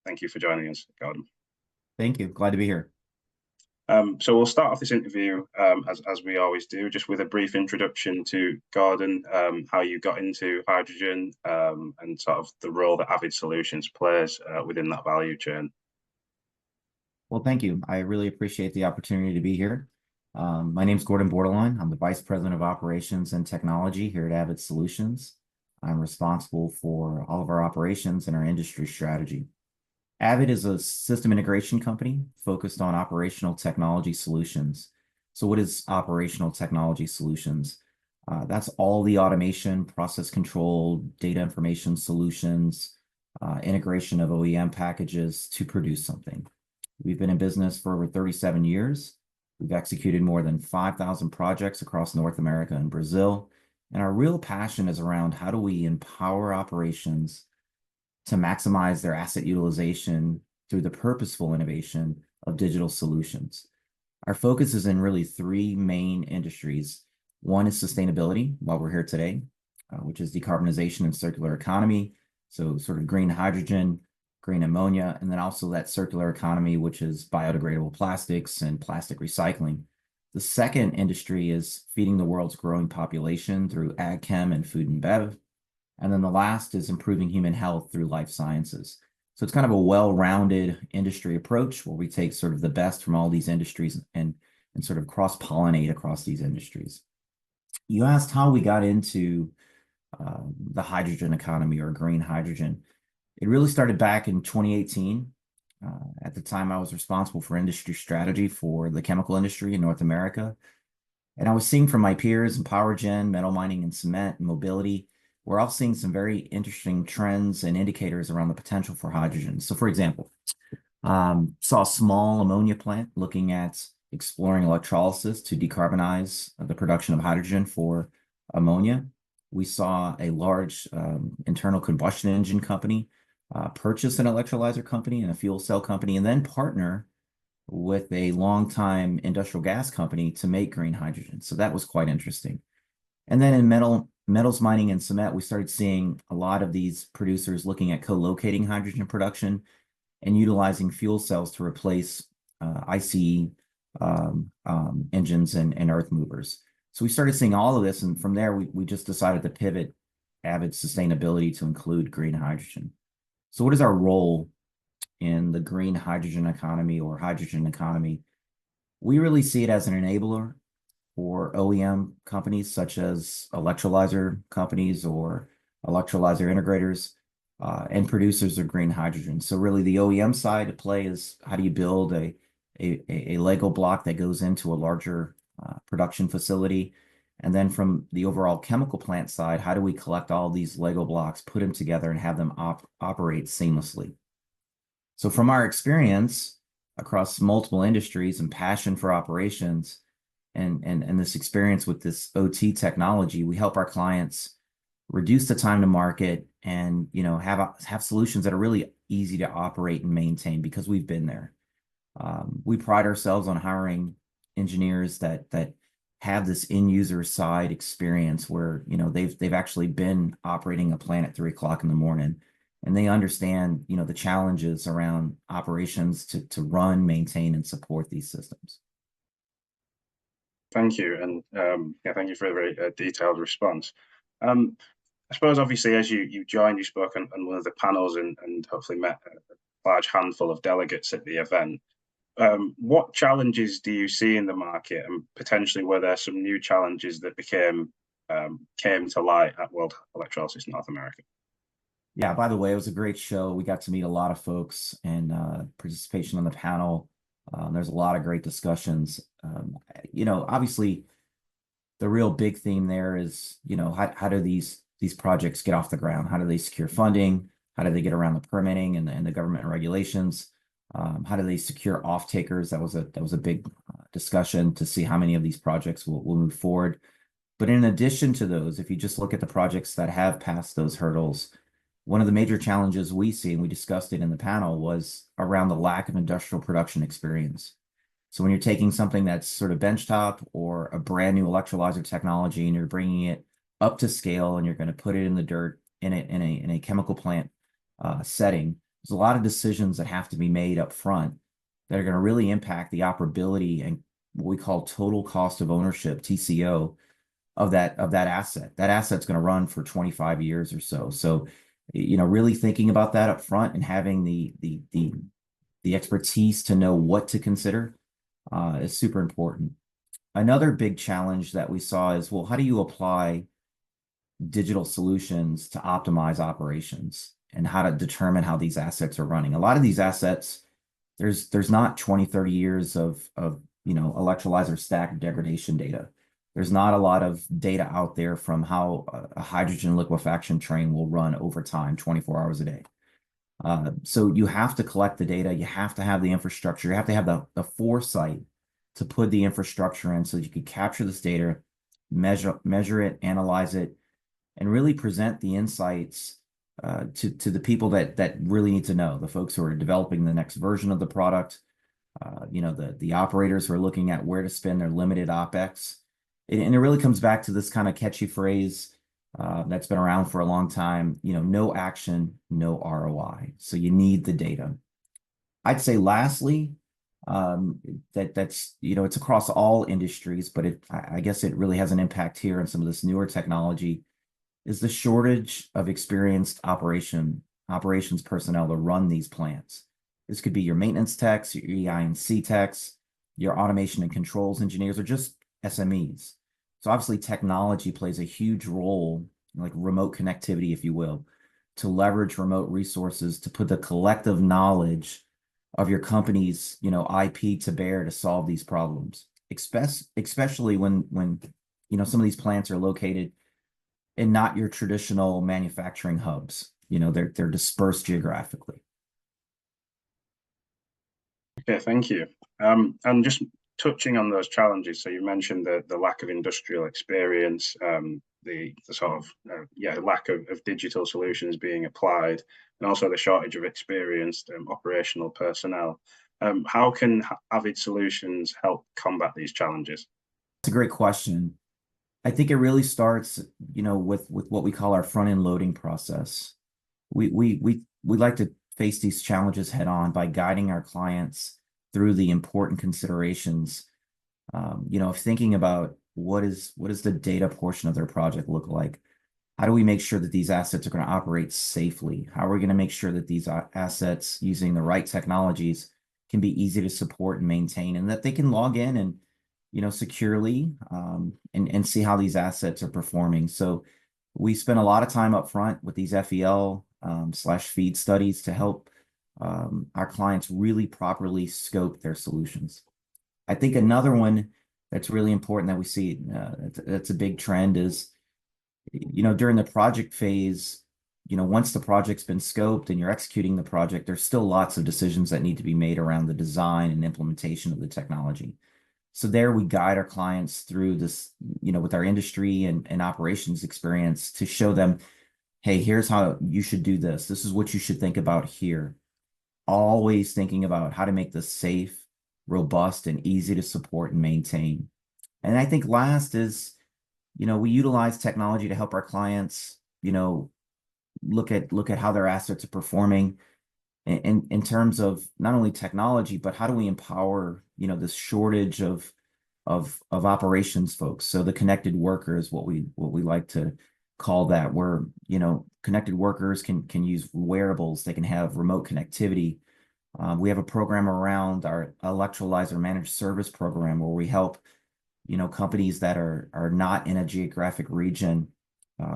Thank you for joining us, Gordon. Thank you. Glad to be here. So we'll start off this interview as we always do, just with a brief introduction to Gordon, how you got into hydrogen, and sort of the role that Avid Solutions plays within that value chain. Well, thank you. I really appreciate the opportunity to be here. My name's Gordon Bordelon. I'm the Vice President of Operations and Technology here at Avid Solutions. I'm responsible for all of our operations and our industry strategy. Avid is a system integration company focused on operational technology solutions. So what is operational technology solutions? That's all the automation, process control, data information solutions, integration of OEM packages to produce something. We've been in business for over 37 years. We've executed more than 5,000 projects across North America and Brazil. And our real passion is around how do we empower operations to maximize their asset utilization through the purposeful innovation of digital solutions. Our focus is in really three main industries. One is sustainability, while we're here today, which is decarbonization and circular economy. So sort of green hydrogen, green ammonia, and then also that circular economy, which is biodegradable plastics and plastic recycling. The second industry is feeding the world's growing population through ag chem and food and bev. And then the last is improving human health through life sciences. So it's kind of a well-rounded industry approach where we take sort of the best from all these industries and sort of cross-pollinate across these industries. You asked how we got into the hydrogen economy or green hydrogen. It really started back in 2018. At the time, I was responsible for industry strategy for the chemical industry in North America. And I was seeing from my peers in power gen, metal mining, and cement and mobility, we're all seeing some very interesting trends and indicators around the potential for hydrogen. So for example, saw a small ammonia plant looking at exploring electrolysis to decarbonize the production of hydrogen for ammonia. We saw a large internal combustion engine company purchase an electrolyzer company and a fuel cell company, and then partner with a longtime industrial gas company to make green hydrogen. So that was quite interesting. And then in metals mining and cement, we started seeing a lot of these producers looking at co-locating hydrogen production and utilizing fuel cells to replace ICE engines and earth movers. So we started seeing all of this, and from there, we just decided to pivot Avid sustainability to include green hydrogen. So what is our role in the green hydrogen economy or hydrogen economy? We really see it as an enabler for OEM companies such as electrolyzer companies or electrolyzer integrators and producers of green hydrogen. So really the OEM side of play is how do you build a Lego block that goes into a larger production facility? And then from the overall chemical plant side, how do we collect all these Lego blocks, put them together, and have them operate seamlessly? So from our experience across multiple industries and passion for operations, and this experience with this OT technology, we help our clients reduce the time to market and have solutions that are really easy to operate and maintain because we've been there. We pride ourselves on hiring engineers that have this end user side experience where they've actually been operating a plant at 3 o'clock in the morning, and they understand the challenges around operations to run, maintain, and support these systems. Thank you, and thank you for a very detailed response. I suppose, obviously, as you joined, you spoke on one of the panels and hopefully met a large handful of delegates at the event. What challenges do you see in the market, and potentially were there some new challenges that came to light at World Electrolysis North America? Yeah, by the way, it was a great show. We got to meet a lot of folks and participation on the panel. There's a lot of great discussions. Obviously, the real big theme there is, how do these projects get off the ground? How do they secure funding? How do they get around the permitting and the government regulations? How do they secure off-takers? That was a big discussion to see how many of these projects will move forward. But in addition to those, if you just look at the projects that have passed those hurdles, one of the major challenges we see, and we discussed it in the panel, was around the lack of industrial production experience. So when you're taking something that's sort of benchtop or a brand new electrolyzer technology and you're bringing it up to scale and you're going to put it in the dirt in a chemical plant setting, There's a lot of decisions that have to be made up front that are going to really impact the operability and what we call total cost of ownership, TCO, of that asset. That asset's going to run for 25 years or so. So, really thinking about that up front and having the expertise to know what to consider is super important. Another big challenge that we saw is, well, how do you apply digital solutions to optimize operations and how to determine how these assets are running? A lot of these assets, there's not 20, 30 years of electrolyzer stack degradation data. There's not a lot of data out there from how a hydrogen liquefaction train will run over time, 24 hours a day. So you have to collect the data. You have to have the infrastructure. You have to have the foresight to put the infrastructure in so that you could capture this data, measure it, analyze it, and really present the insights to the people that really need to know, the folks who are developing the next version of the product, the operators who are looking at where to spend their limited OpEx. And it really comes back to this kind of catchy phrase that's been around for a long time, no action, no ROI. So you need the data. I'd say lastly, that's it's across all industries, but I guess it really has an impact here in some of this newer technology, is the shortage of experienced operations personnel to run these plants. This could be your maintenance techs, your EI&C techs, your automation and controls engineers, or just SMEs. So obviously technology plays a huge role, like remote connectivity, if you will, to leverage remote resources to put the collective knowledge of your company's, IP to bear to solve these problems, especially when some of these plants are located in not your traditional manufacturing hubs. They're dispersed geographically. Okay, thank you. And just touching on those challenges, so you mentioned the lack of industrial experience, the sort of lack of digital solutions being applied, and also the shortage of experienced operational personnel. How can Avid Solutions help combat these challenges? It's a great question. I think it really starts, with what we call our front-end loading process. We like to face these challenges head on by guiding our clients through the important considerations, of thinking about what is the data portion of their project look like? How do we make sure that these assets are going to operate safely? How are we going to make sure that these assets, using the right technologies, can be easy to support and maintain, and that they can log in and securely and see how these assets are performing? So we spend a lot of time up front with these FEL / feed studies to help our clients really properly scope their solutions. I think another one that's really important that we see, that's a big trend, is, during the project phase, once the project's been scoped and you're executing the project, there's still lots of decisions that need to be made around the design and implementation of the technology. So there we guide our clients through this, with our industry and operations experience to show them, hey, here's how you should do this. This is what you should think about here. Always thinking about how to make this safe, robust, and easy to support and maintain. And I think last is, we utilize technology to help our clients, look at how their assets are performing in terms of not only technology, but how do we empower, this shortage of operations folks. So the connected workers, what we like to call that, where, connected workers can use wearables, they can have remote connectivity. We have a program around our electrolyzer managed service program where we help, companies that are not in a geographic region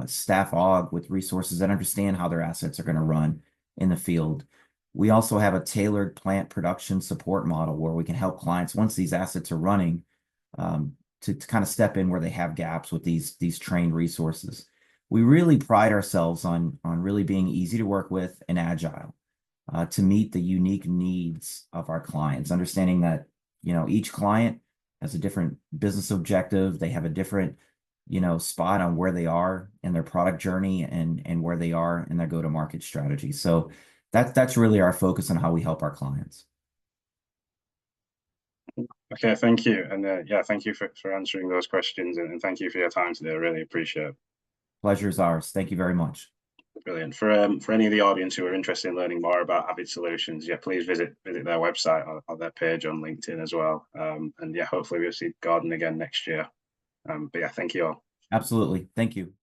staff aug with resources that understand how their assets are going to run in the field. We also have a tailored plant production support model where we can help clients, once these assets are running, to kind of step in where they have gaps with these trained resources. We really pride ourselves on really being easy to work with and agile to meet the unique needs of our clients, understanding that, each client has a different business objective. They have a different, spot on where they are in their product journey and where they are in their go-to-market strategy. So that's really our focus on how we help our clients. Okay, thank you. And thank you for answering those questions, and thank you for your time today. I really appreciate it. Pleasure is ours. Thank you very much. Brilliant. For any of the audience who are interested in learning more about Avid Solutions, yeah, please visit their website or their page on LinkedIn as well. And yeah, hopefully we'll see Gordon again next year. But yeah, thank you all. Absolutely. Thank you.